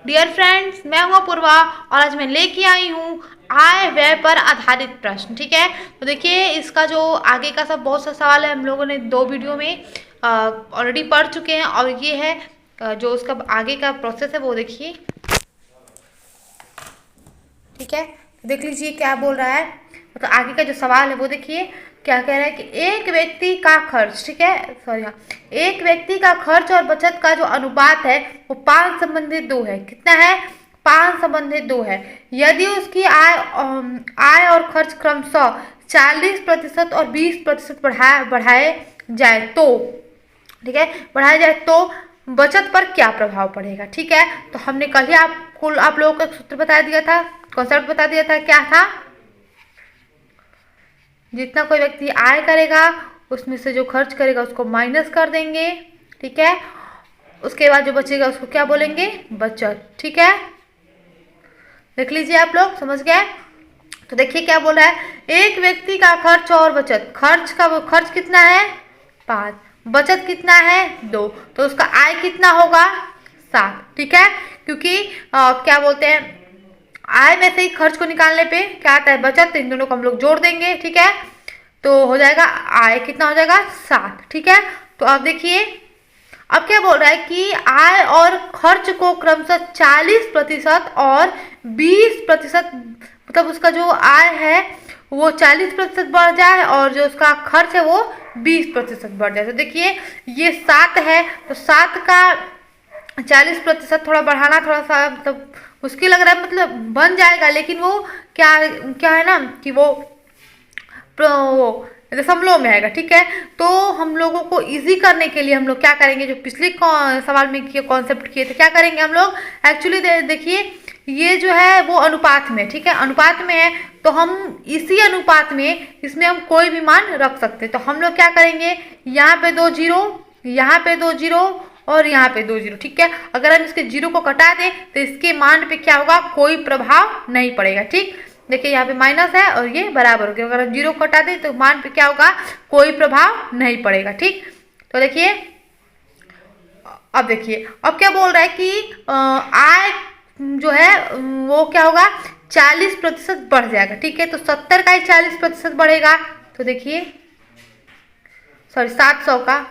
Dear friends, मैं हूँ अपूर्वा और आज मैं लेके आई हूँ आय व्यय पर आधारित प्रश्न। ठीक है, तो देखिए इसका जो आगे का सब बहुत सा सवाल है हम लोगों ने 2 वीडियो में ऑलरेडी पढ़ चुके हैं और ये है जो उसका आगे का प्रोसेस है वो देखिए। ठीक है, देख लीजिए क्या बोल रहा है। तो आगे का जो सवाल है वो देखिए क्या कह रहा है कि एक व्यक्ति का खर्च, ठीक है सॉरी हाँ, एक व्यक्ति का खर्च और बचत का जो अनुपात है वो 5:2 है। कितना है? 5:2 है। यदि उसकी आय और खर्च क्रमशः 40% और 20% बढ़ाए जाए तो, ठीक है, बढ़ाया जाए तो बचत पर क्या प्रभाव पड़ेगा। ठीक है, तो हमने कल ही आप लोगों को सूत्र बता दिया था, कॉन्सेप्ट बता दिया था। क्या था? जितना कोई व्यक्ति आय करेगा उसमें से जो खर्च करेगा उसको माइनस कर देंगे। ठीक है, उसके बाद जो बचेगा उसको क्या बोलेंगे? बचत। ठीक है, देख लीजिए आप लोग समझ गए। तो देखिए क्या बोल रहा है, एक व्यक्ति का खर्च और बचत, खर्च कितना है? 5, बचत कितना है? 2, तो उसका आय कितना होगा? 7। ठीक है, क्योंकि क्या बोलते हैं, आय में से ही खर्च को निकालने पे क्या आता है? बचत। तो इन दोनों को हम लोग जोड़ देंगे। ठीक है, तो हो जाएगा आय कितना हो जाएगा? 7। ठीक है, तो अब देखिए अब क्या बोल रहा है कि आय और खर्च को क्रमशः 40% और 20%, मतलब उसका जो आय है वो 40% बढ़ जाए और जो उसका खर्च है वो 20% बढ़ जाए। तो देखिए ये 7 है, तो 7 का 40% थोड़ा बढ़ाना थोड़ा सा मतलब मुश्किल लग रहा है, मतलब बन जाएगा लेकिन वो क्या है ना कि वो दशमलव में आएगा। ठीक है, तो हम लोगों को इजी करने के लिए हम लोग क्या करेंगे, जो पिछले सवाल में किए कॉन्सेप्ट किए थे, क्या करेंगे हम लोग एक्चुअली देखिए ये जो है वो अनुपात में, ठीक है, अनुपात में है, तो हम इसी अनुपात में इसमें हम कोई भी मान रख सकते हैं। तो हम लोग क्या करेंगे, यहाँ पे 2 जीरो, यहाँ पे 2 जीरो और यहाँ पे 2 जीरो। ठीक है, अगर हम इसके जीरो को कटा दें तो इसके मान पे क्या होगा? कोई प्रभाव नहीं पड़ेगा। ठीक, देखिए यहाँ पे माइनस है और ये बराबर हो गया। अगर हम जीरो को हटा दें तो मान पे क्या होगा? कोई प्रभाव नहीं पड़ेगा। ठीक, तो देखिए अब देखिए अब क्या बोल रहा है कि आय जो है वो क्या होगा? 40% बढ़ जाएगा। ठीक है, तो 70 का ही 40% बढ़ेगा। तो देखिए सॉरी 700 का,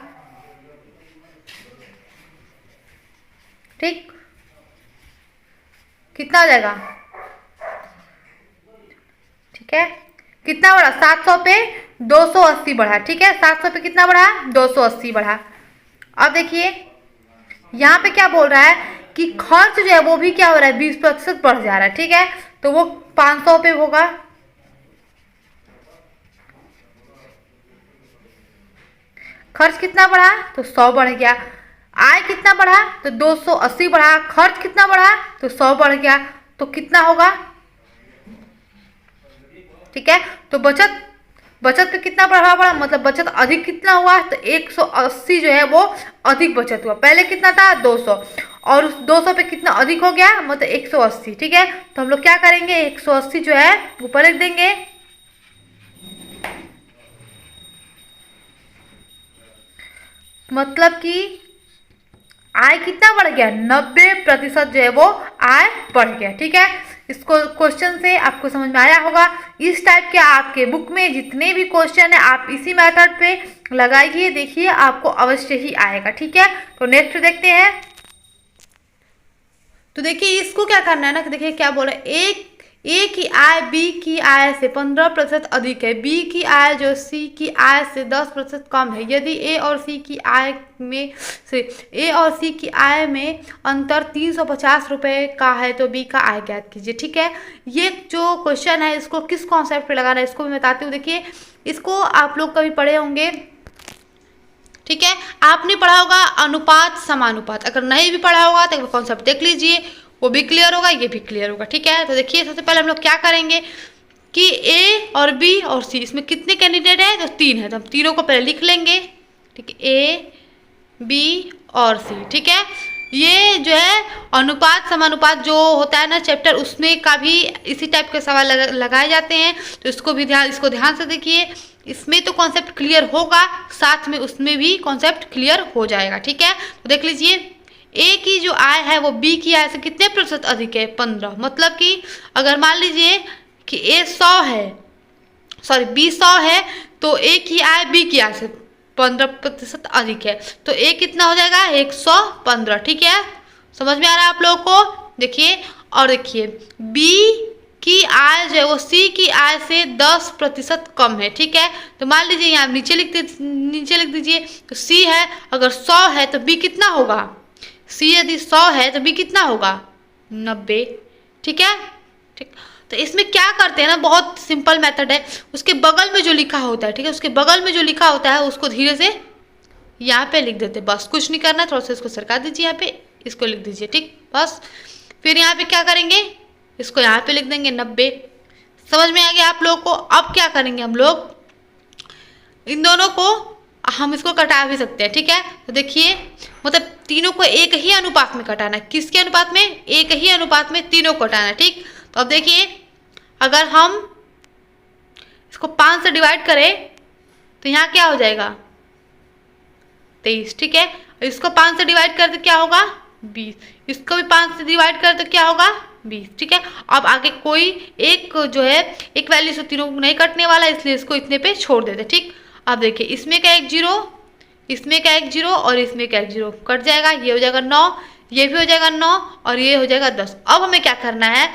ठीक, कितना हो जाएगा? ठीक है, कितना बढ़ा? 700 पे 280 बढ़ा। ठीक है, 700 पे कितना बढ़ा? 280 बढ़ा। अब देखिए यहाँ पे क्या बोल रहा है कि खर्च जो है वो भी क्या हो रहा है? 20% बढ़ जा रहा है। ठीक है, तो वो 500 पे होगा। खर्च कितना बढ़ा? तो 100 बढ़ गया। आय कितना बढ़ा? तो 280 बढ़ा। खर्च कितना बढ़ा? तो 100 बढ़ गया। तो कितना होगा? ठीक है, तो बचत पे कितना प्रभाव पड़ा? मतलब बचत अधिक कितना हुआ? तो 180 जो है वो अधिक बचत हुआ। पहले कितना था? 200, और उस 200 पे कितना अधिक हो गया? मतलब 180। ठीक है, तो हम लोग क्या करेंगे, 180 जो है ऊपर लिख देंगे। मतलब कि आय कितना बढ़ गया? 90% जो है वो आय बढ़ गया। ठीक है, इसको क्वेश्चन से आपको समझ में आया होगा। इस टाइप के आपके बुक में जितने भी क्वेश्चन है आप इसी मेथड पे लगाइए, देखिए आपको अवश्य ही आएगा। ठीक है, तो नेक्स्ट देखते हैं। तो देखिए इसको क्या करना है ना कि देखिए क्या बोल रहा है, ए की आय बी की आय से 15% अधिक है, बी की आय जो सी की आय से 10% कम है। यदि ए और सी की आय में अंतर 350 रुपये का है तो बी का आय ज्ञात कीजिए। ठीक है, ये जो क्वेश्चन है इसको किस कॉन्सेप्ट पे लगाना है इसको भी बताती हूँ। देखिए इसको आप लोग कभी पढ़े होंगे, ठीक है, आपने पढ़ा होगा अनुपात समानुपात। अगर नहीं भी पढ़ा होगा तो कॉन्सेप्ट देख लीजिए, वो भी क्लियर होगा, ये भी क्लियर होगा। ठीक है, तो देखिए सबसे पहले हम लोग क्या करेंगे कि ए और बी और सी, इसमें कितने कैंडिडेट हैं? तो 3 है, तो हम तीनों को पहले लिख लेंगे। ठीक है, ए बी और सी। ठीक है, ये जो है अनुपात समानुपात जो होता है ना चैप्टर, उसमें का भी इसी टाइप के सवाल लगाए जाते हैं। तो इसको ध्यान से देखिए, इसमें तो कॉन्सेप्ट क्लियर होगा, साथ में उसमें भी कॉन्सेप्ट क्लियर हो जाएगा। ठीक है, तो देख लीजिए ए की जो आय है वो बी की आय से कितने प्रतिशत अधिक है? 15। मतलब कि अगर मान लीजिए कि ए 100 है, सॉरी बी 100 है, तो ए की आय बी की आय से 15% अधिक है, तो ए कितना हो जाएगा? 115। ठीक है, समझ में आ रहा है आप लोगों को? देखिए, और देखिए बी की आय जो है वो सी की आय से 10% कम है। ठीक है, तो मान लीजिए यहाँ नीचे लिख दीजिए, तो सी है अगर 100 है तो बी कितना होगा? सी यदि 100 है तो बी कितना होगा? 90। ठीक है, ठीक। तो इसमें क्या करते हैं ना, बहुत सिंपल मेथड है। उसके बगल में जो लिखा होता है, ठीक है, उसके बगल में जो लिखा होता है उसको धीरे से यहाँ पे लिख देते हैं, बस कुछ नहीं करना। थोड़ा सा इसको सरका दीजिए, यहाँ पे इसको लिख दीजिए, ठीक, बस। फिर यहाँ पे क्या करेंगे, इसको यहाँ पे लिख देंगे 90। समझ में आ गया आप लोगों को? अब क्या करेंगे हम लोग, इन दोनों को हम इसको कटा भी सकते हैं। ठीक है, तो देखिए मतलब तीनों को एक ही अनुपात में कटाना है। किसके अनुपात में? एक ही अनुपात में तीनों को कटाना है। ठीक, तो अब देखिए अगर हम इसको 5 से डिवाइड करें तो यहाँ क्या हो जाएगा? 23। ठीक है, इसको 5 से डिवाइड कर तो क्या होगा? 20। इसको भी 5 से डिवाइड कर तो क्या होगा? 20। ठीक है, अब आगे कोई एक जो है एक वैल्यू से तीनों नहीं कटने वाला, इसलिए इसको इतने पे छोड़ देते। ठीक, अब देखिए इसमें का एक 0, इसमें का एक 0 और इसमें का एक 0 कट जाएगा, ये हो जाएगा 9, ये भी हो जाएगा 9 और ये हो जाएगा 10। अब हमें क्या करना है,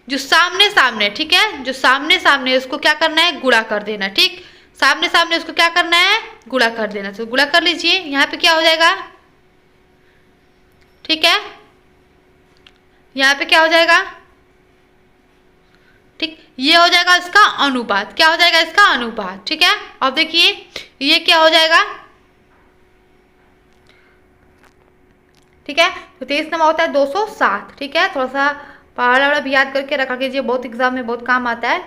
जो सामने सामने, ठीक है, जो सामने सामने उसको क्या करना है? गुणा कर देना। ठीक, सामने सामने उसको क्या करना है? गुणा कर देना। तो गुणा कर लीजिए, यहाँ पे क्या हो जाएगा? ठीक है, यहाँ पे क्या हो जाएगा? ठीक, ये हो जाएगा इसका अनुपात। क्या हो जाएगा? इसका अनुपात। ठीक है, अब देखिए ये क्या हो जाएगा? ठीक है, तो 23 नंबर होता है 207। ठीक है, थोड़ा सा पहाड़ा भी याद करके रखा कीजिए, बहुत एग्जाम में बहुत काम आता है,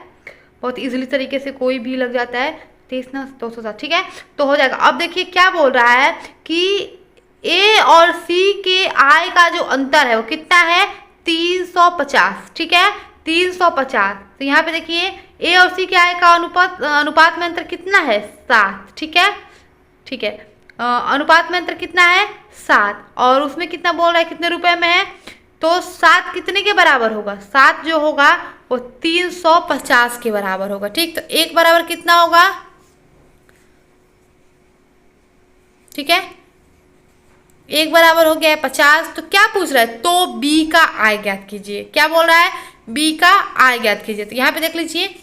बहुत इजीली तरीके से कोई भी लग जाता है। 23 नंबर 207। ठीक है, तो हो जाएगा। अब देखिए क्या बोल रहा है कि ए और सी के आय का जो अंतर है वो कितना है? 350। ठीक है, 350। तो यहाँ पे देखिए ए और सी के आय का अनुपात में अंतर कितना है? 7। ठीक है, ठीक है, अनुपात में अंतर कितना है? 7। और उसमें कितना बोल रहा है, कितने रुपए में है? तो 7 कितने के बराबर होगा? 7 जो होगा वो 350 के बराबर होगा। ठीक, तो एक बराबर कितना होगा? ठीक है, एक बराबर हो गया है 50। तो क्या पूछ रहा है? तो बी का आय ज्ञात कीजिए। क्या बोल रहा है? बी का आय ज्ञात कीजिए। तो यहाँ पे देख लीजिए,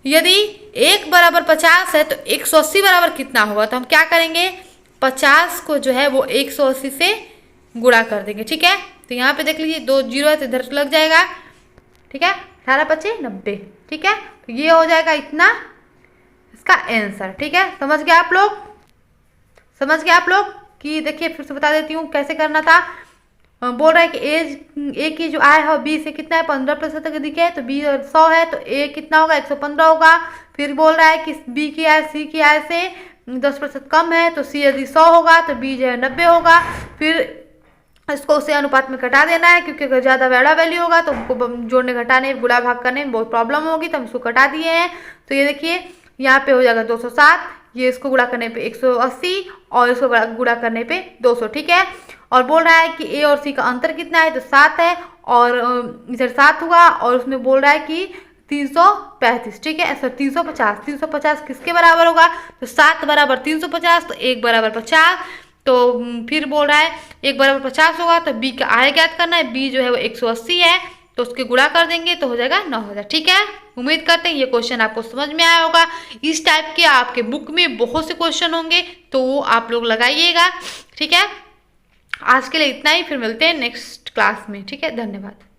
यदि 1 बराबर 50 है तो 180 बराबर कितना होगा? तो हम क्या करेंगे, 50 को जो है वो 180 से गुणा कर देंगे। ठीक है, तो यहाँ पे देख लीजिए 2 0 है तो इधर लग जाएगा। ठीक है, 18 25 90। ठीक है, तो ये हो जाएगा इतना इसका आंसर। ठीक है, समझ गए आप लोग? समझ गए आप लोग? कि देखिए फिर से बता देती हूँ कैसे करना था। बोल रहा है कि ए की जो आय है बी से कितना है? 15% अधिक है, तो बी 100 है तो ए कितना होगा? 115 होगा। फिर बोल रहा है कि बी की आय सी की आय से 10% कम है, तो सी यदि 100 होगा तो बी जो है 90 होगा। फिर इसको उसे अनुपात में कटा देना है, क्योंकि अगर ज़्यादा बड़ा वैल्यू होगा तो हमको जोड़ने घटाने गुणा भाग करने में बहुत प्रॉब्लम होगी, तो हम इसको कटा दिए हैं। तो ये देखिए यहाँ पे हो जाएगा 207, ये इसको गुणा करने पे 180 और इसको गुणा करने पे 200। ठीक है, और बोल रहा है कि ए और सी का अंतर कितना है? तो 7 है, और इधर 7 हुआ, और उसमें बोल रहा है कि 335। ठीक है, सर 350। 350 किसके बराबर होगा? तो 7 बराबर 350, तो 1 बराबर 50। तो फिर बोल रहा है 1 बराबर 50 होगा, तो बी का आय ज्ञात करना है। बी जो है वो 180 है, तो उसके गुणा कर देंगे तो हो जाएगा 9000। ठीक है, उम्मीद करते हैं ये क्वेश्चन आपको समझ में आया होगा। इस टाइप के आपके बुक में बहुत से क्वेश्चन होंगे, तो वो आप लोग लगाइएगा। ठीक है, आज के लिए इतना ही, फिर मिलते हैं नेक्स्ट क्लास में। ठीक है, धन्यवाद।